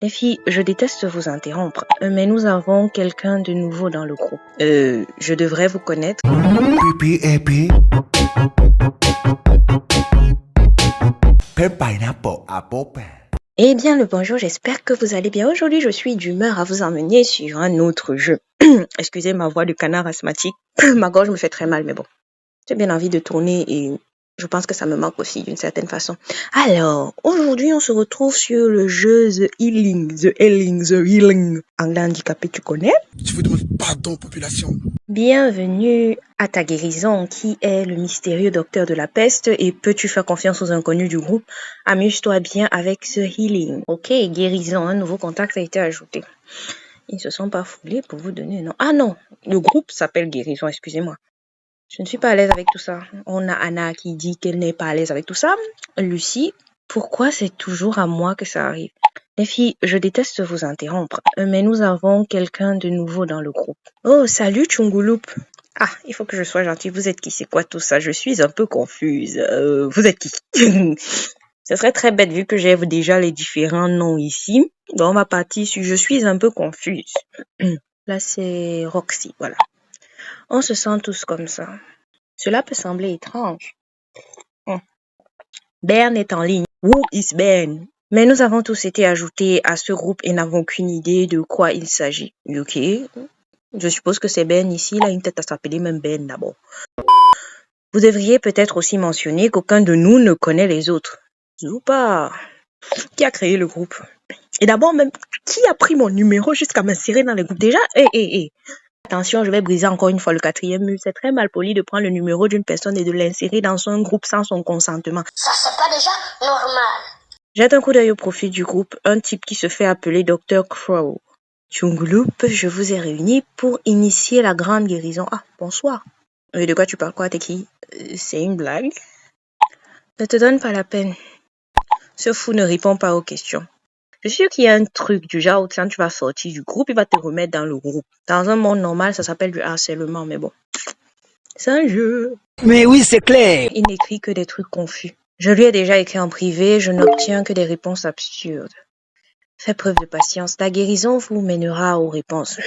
Les filles, je déteste vous interrompre, mais nous avons quelqu'un de nouveau dans le groupe. Je devrais vous connaître. Eh bien, le bonjour, j'espère que vous allez bien. Aujourd'hui, je suis d'humeur à vous emmener sur un autre jeu. Excusez ma voix de canard asthmatique. Ma gorge me fait très mal, mais bon. J'ai bien envie de tourner et je pense que ça me manque aussi d'une certaine façon. Alors, aujourd'hui, on se retrouve sur le jeu The Healing. Anglais handicapé, tu connais? Je vous demande pardon, population. Bienvenue à ta guérison, qui est le mystérieux docteur de la peste, et peux-tu faire confiance aux inconnus du groupe? Amuse-toi bien avec ce healing. Ok, guérison, un nouveau contact a été ajouté. Ils ne se sont pas foulés pour vous donner un nom. Ah non, le groupe s'appelle guérison, excusez-moi. Je ne suis pas à l'aise avec tout ça. On a Anna qui dit qu'elle n'est pas à l'aise avec tout ça. Lucie, pourquoi c'est toujours à moi que ça arrive? Les filles, je déteste vous interrompre, mais nous avons quelqu'un de nouveau dans le groupe. Oh, salut Chunguloup. Ah, il faut que je sois gentille. Vous êtes qui? C'est quoi tout ça? Je suis un peu confuse. Vous êtes qui? Ce serait très bête vu que j'ai déjà les différents noms ici. Donc, on va partir sur je suis un peu confuse. Là, c'est Roxy, voilà. On se sent tous comme ça. Cela peut sembler étrange. Ben est en ligne. Who is Ben? Mais nous avons tous été ajoutés à ce groupe et n'avons aucune idée de quoi il s'agit. Ok. Je suppose que c'est Ben ici. Il a une tête à s'appeler même Ben d'abord. Vous devriez peut-être aussi mentionner qu'aucun de nous ne connaît les autres. Zoupa. Qui a créé le groupe? Et d'abord même, qui a pris mon numéro jusqu'à m'insérer dans les groupes? Déjà, attention, je vais briser encore une fois le 4e mur. C'est très mal poli de prendre le numéro d'une personne et de l'insérer dans un groupe sans son consentement. Ça, c'est pas déjà normal. Jette un coup d'œil au profil du groupe, un type qui se fait appeler Dr. Crow. Chunguloup, je vous ai réunis pour initier la grande guérison. Ah, bonsoir. De quoi tu parles quoi? T'es qui? C'est une blague? Ne te donne pas la peine. Ce fou ne répond pas aux questions. Je suis sûr qu'il y a un truc du genre où quand tu vas sortir du groupe, il va te remettre dans le groupe. Dans un monde normal, ça s'appelle du harcèlement, mais bon. C'est un jeu. Mais oui, c'est clair. Il n'écrit que des trucs confus. Je lui ai déjà écrit en privé, je n'obtiens que des réponses absurdes. Fais preuve de patience, la guérison vous mènera aux réponses.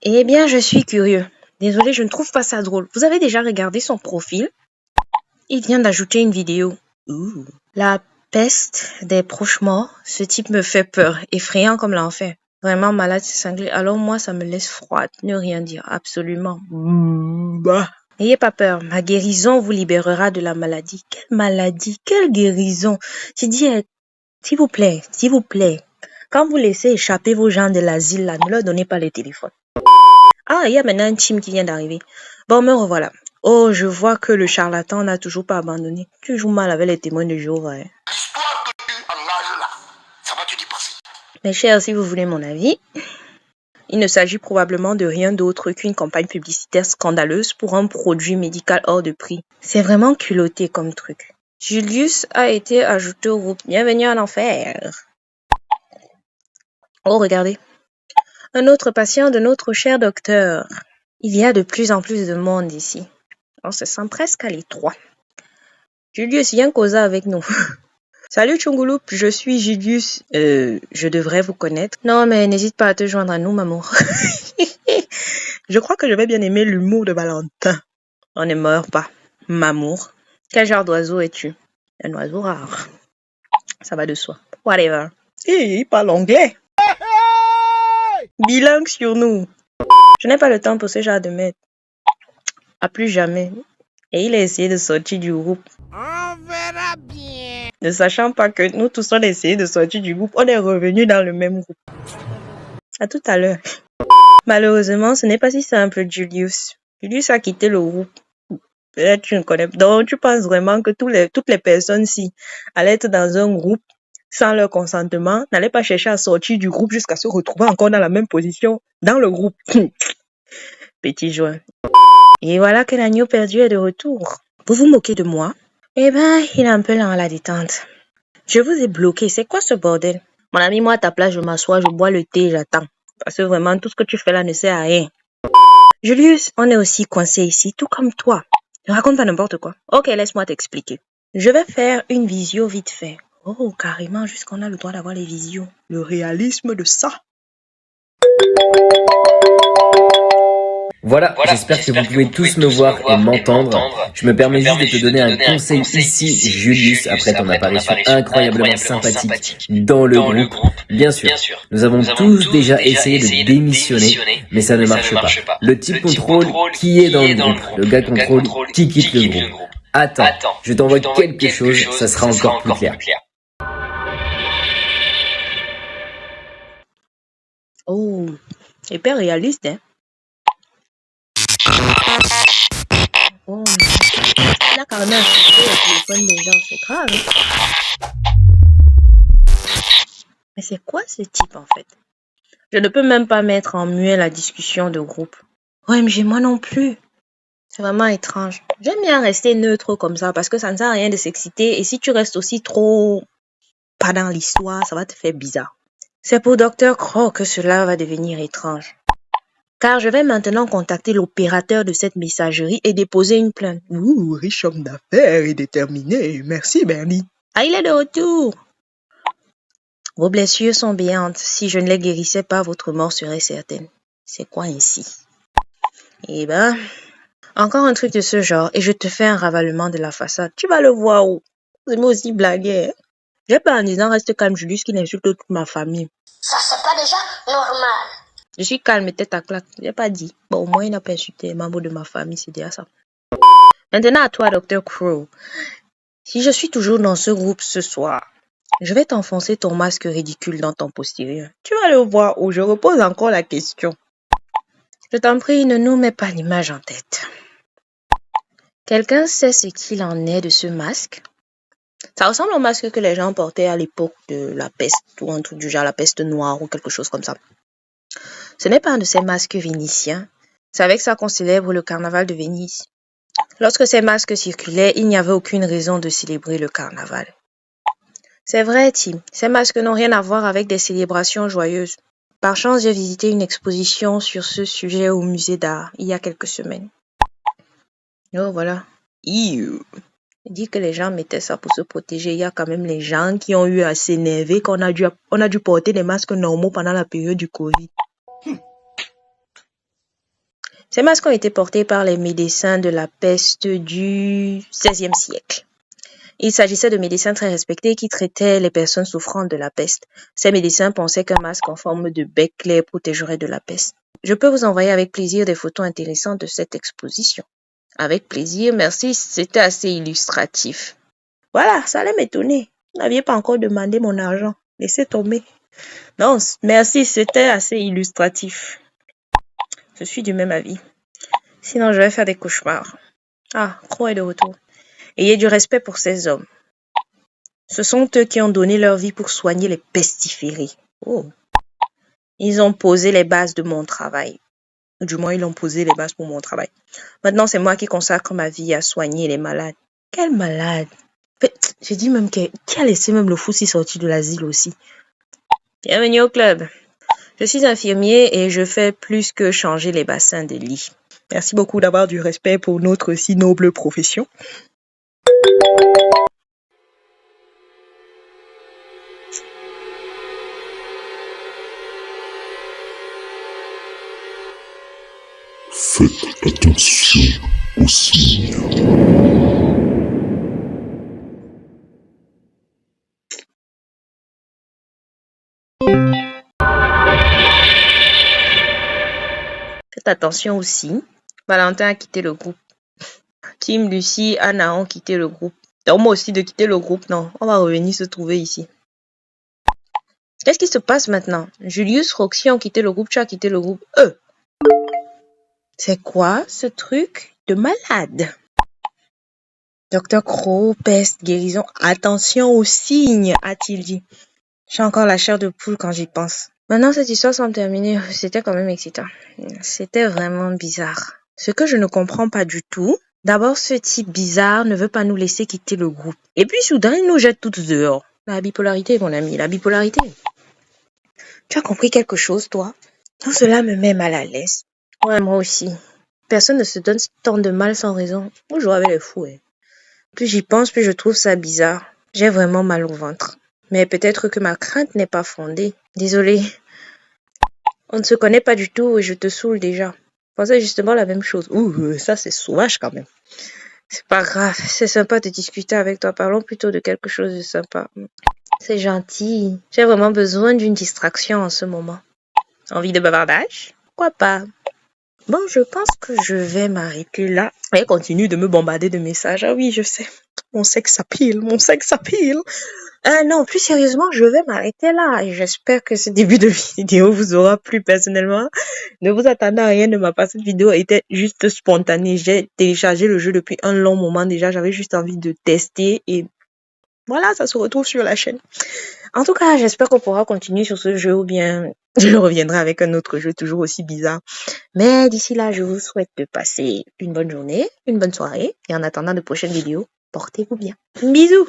Eh bien, je suis curieux. Désolé, je ne trouve pas ça drôle. Vous avez déjà regardé son profil? Il vient d'ajouter une vidéo. La peste des proches morts, ce type me fait peur, effrayant comme l'enfer. Vraiment malade, c'est cinglé. Alors moi, ça me laisse froide, ne rien dire, absolument. N'ayez pas peur, ma guérison vous libérera de la maladie. Quelle maladie? Quelle guérison? J'ai dit, s'il vous plaît, quand vous laissez échapper vos gens de l'asile, là, ne leur donnez pas les téléphones. Ah, il y a maintenant un team qui vient d'arriver. Bon, me revoilà. Oh, je vois que le charlatan n'a toujours pas abandonné. Tu joues mal avec les témoins de Jéhovah. L'histoire que tu engages là, ça va te dépasser. Mes chers, si vous voulez mon avis, il ne s'agit probablement de rien d'autre qu'une campagne publicitaire scandaleuse pour un produit médical hors de prix. C'est vraiment culotté comme truc. Julius a été ajouté au groupe. Bienvenue en enfer. Oh, regardez. Un autre patient de notre cher docteur. Il y a de plus en plus de monde ici. On se sent presque à l'étroit. Julius, viens causer avec nous. Salut Chunguloup, je suis Julius. Je devrais vous connaître. Non, mais n'hésite pas à te joindre à nous, maman. Je crois que je vais bien aimer l'humour de Valentin. On ne meurt pas. Mamour. Quel genre d'oiseau es-tu? Un oiseau rare. Ça va de soi. Whatever. Il parle anglais. Bilingue sur nous. Je n'ai pas le temps pour ce genre de merde. À plus jamais. Et il a essayé de sortir du groupe. On verra bien. Ne sachant pas que nous tous on a essayé de sortir du groupe, on est revenus dans le même groupe. À tout à l'heure. Malheureusement, ce n'est pas si simple, Julius. Julius a quitté le groupe. Peut-être tu ne connais pas. Donc, tu penses vraiment que toutes les personnes-ci allaient être dans un groupe sans leur consentement, n'allaient pas chercher à sortir du groupe jusqu'à se retrouver encore dans la même position dans le groupe. Petit joint. Et voilà que l'agneau perdu est de retour. Vous vous moquez de moi? Eh ben, il est un peu lent à la détente. Je vous ai bloqué. C'est quoi ce bordel? Mon ami, moi à ta place, je m'assois, je bois le thé, j'attends. Parce que vraiment, tout ce que tu fais là ne sert à rien. Julius, on est aussi coincé ici, tout comme toi. Ne raconte pas n'importe quoi. Ok, laisse-moi t'expliquer. Je vais faire une visio vite fait. Oh, carrément, jusqu'on a le droit d'avoir les visions. Le réalisme de ça. Voilà, j'espère que vous pouvez tous me voir et m'entendre. Je me permets juste de te donner un conseil ici, Julius, après ton apparition incroyablement sympathique dans le groupe. Bien sûr, nous avons tous déjà essayé de démissionner, mais ça ne marche pas. Le type contrôle qui est dans le groupe, le gars contrôle qui quitte le groupe. Attends, je t'envoie quelque chose, ça sera encore plus clair. Oh, hyper réaliste, hein. Oh, il a carrément insulté le téléphone des gens, c'est grave. Hein. Mais c'est quoi ce type en fait? Je ne peux même pas mettre en muet la discussion de groupe. OMG, moi non plus. C'est vraiment étrange. J'aime bien rester neutre comme ça parce que ça ne sert à rien de s'exciter et si tu restes aussi trop pas dans l'histoire, ça va te faire bizarre. C'est pour Dr. Crow que cela va devenir étrange. Car je vais maintenant contacter l'opérateur de cette messagerie et déposer une plainte. Ouh, riche homme d'affaires et déterminé. Merci, Bernie. Ah, il est de retour. Vos blessures sont béantes. Si je ne les guérissais pas, votre mort serait certaine. C'est quoi ici? Eh ben, encore un truc de ce genre et je te fais un ravalement de la façade. Tu vas le voir où? C'est moi aussi blaguer. Hein? J'ai pas en disant reste calme, Julius qui insulte toute ma famille. Ça, c'est pas déjà normal. Je suis calme et tête à claque. J'ai pas dit. Bon, au moins, il n'a pas insulté les membres de ma famille, c'est déjà ça. Maintenant, à toi, Dr. Crow. Si je suis toujours dans ce groupe ce soir, je vais t'enfoncer ton masque ridicule dans ton postérieur. Tu vas le voir où je repose encore la question. Je t'en prie, ne nous mets pas l'image en tête. Quelqu'un sait ce qu'il en est de ce masque? Ça ressemble au masque que les gens portaient à l'époque de la peste ou un truc du genre, la peste noire ou quelque chose comme ça. Ce n'est pas un de ces masques vénitiens. C'est avec ça qu'on célèbre le carnaval de Venise. Lorsque ces masques circulaient, il n'y avait aucune raison de célébrer le carnaval. C'est vrai, Tim, ces masques n'ont rien à voir avec des célébrations joyeuses. Par chance, j'ai visité une exposition sur ce sujet au musée d'art il y a quelques semaines. Oh, voilà. Il dit que les gens mettaient ça pour se protéger. Il y a quand même les gens qui ont eu à s'énerver qu'on a dû porter des masques normaux pendant la période du Covid. Ces masques ont été portés par les médecins de la peste du XVIe siècle. Il s'agissait de médecins très respectés qui traitaient les personnes souffrant de la peste. Ces médecins pensaient qu'un masque en forme de bec les protégerait de la peste. Je peux vous envoyer avec plaisir des photos intéressantes de cette exposition. Avec plaisir, merci, c'était assez illustratif. Voilà, ça allait m'étonner. Vous n'aviez pas encore demandé mon argent. Laissez tomber. Non, merci, c'était assez illustratif. Je suis du même avis. Sinon, je vais faire des cauchemars. Ah, Crow est de retour. Ayez du respect pour ces hommes. Ce sont eux qui ont donné leur vie pour soigner les pestiférés. Oh. Ils ont posé les bases de mon travail. Du moins, ils ont posé les bases pour mon travail. Maintenant, c'est moi qui consacre ma vie à soigner les malades. Quel malade? J'ai dit même qui a laissé même le fou s'y sortir de l'asile aussi. Bienvenue au club. Je suis infirmier et je fais plus que changer les bassins de lit. Merci beaucoup d'avoir du respect pour notre si noble profession. Faites attention aux signes. Faites attention aussi. Valentin a quitté le groupe. Tim, Lucie, Anna ont quitté le groupe. Donc moi aussi de quitter le groupe, non. On va revenir se trouver ici. Qu'est-ce qui se passe maintenant? Julius, Roxy ont quitté le groupe, tu as quitté le groupe. C'est quoi ce truc de malade? Dr. Crow, peste, guérison, attention aux signes, a-t-il dit. J'ai encore la chair de poule quand j'y pense. Maintenant, cette histoire semble terminée. C'était quand même excitant. C'était vraiment bizarre. Ce que je ne comprends pas du tout, d'abord, ce type bizarre ne veut pas nous laisser quitter le groupe. Et puis, soudain, il nous jette toutes dehors. La bipolarité, mon ami, la bipolarité. Tu as compris quelque chose, toi? Tout cela me met mal à l'aise. Ouais, moi aussi. Personne ne se donne tant de mal sans raison. Moi, je jouais avec les fous. Plus j'y pense, plus je trouve ça bizarre. J'ai vraiment mal au ventre. Mais peut-être que ma crainte n'est pas fondée. Désolée. On ne se connaît pas du tout et je te saoule déjà. Je pensais justement la même chose. Ouh, ça c'est sauvage quand même. C'est pas grave, c'est sympa de discuter avec toi. Parlons plutôt de quelque chose de sympa. C'est gentil. J'ai vraiment besoin d'une distraction en ce moment. Envie de bavardage? Pourquoi pas? Bon, je pense que je vais m'arrêter là. Elle continue de me bombarder de messages. Ah oui, je sais. Mon sexe s'appile, mon sexe s'appile. Non, plus sérieusement, je vais m'arrêter là. Et j'espère que ce début de vidéo vous aura plu personnellement. Ne vous attendez à rien de ma part. Cette vidéo était juste spontanée. J'ai téléchargé le jeu depuis un long moment déjà. J'avais juste envie de tester et voilà, ça se retrouve sur la chaîne. En tout cas, j'espère qu'on pourra continuer sur ce jeu ou bien je reviendrai avec un autre jeu toujours aussi bizarre. Mais d'ici là, je vous souhaite de passer une bonne journée, une bonne soirée et en attendant de prochaines vidéos, portez-vous bien. Bisous!